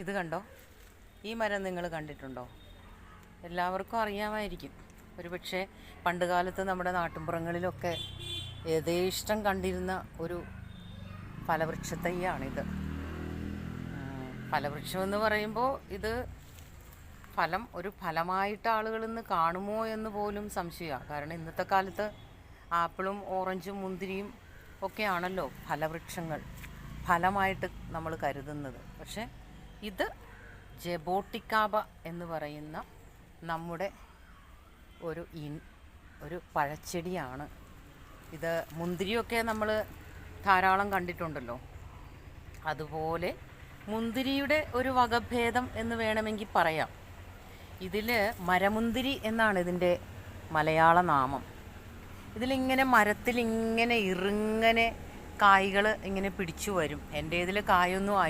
ഇത് കണ്ടോ, ഈ മരം നിങ്ങൾ കണ്ടിട്ടുണ്ടോ? എല്ലാവർക്കും അറിയാമായിരിക്കും. ഒരുപക്ഷെ പണ്ട് കാലത്ത് നമ്മുടെ നാട്ടിൻപുറങ്ങളിലൊക്കെ യഥേഷ്ടം കണ്ടിരുന്ന ഒരു ഫലവൃക്ഷത്തൈയാണിത്. ഫലവൃക്ഷം എന്ന് പറയുമ്പോൾ ഇത് ഒരു ഫലമായിട്ട് ആളുകൾ ഇന്ന് കാണുമോ എന്ന് പോലും സംശയമാണ്. കാരണം ഇന്നത്തെ കാലത്ത് ആപ്പിളും ഓറഞ്ചും മുന്തിരിയും ഒക്കെയാണല്ലോ ഫലവൃക്ഷങ്ങൾ, ഫലമായിട്ട് നമ്മൾ കരുതുന്നത്. പക്ഷെ ഇത് ജബോട്ടിക്കാബ എന്ന് പറയുന്ന നമ്മുടെ ഒരു പഴച്ചെടിയാണ്. ഇത് മുന്തിരിയൊക്കെ നമ്മൾ ധാരാളം കണ്ടിട്ടുണ്ടല്ലോ. അതുപോലെ മുന്തിരിയുടെ ഒരു വകഭേദം എന്ന് വേണമെങ്കിൽ പറയാം. ഇതിൽ മരമുന്തിരി എന്നാണ് ഇതിൻ്റെ മലയാള നാമം. ഇതിലിങ്ങനെ മരത്തിൽ ഇങ്ങനെ ഇറുങ്ങനെ കായ്കൾ ഇങ്ങനെ പിടിച്ചു വരും. എൻ്റെ ഇതിൽ കായൊന്നും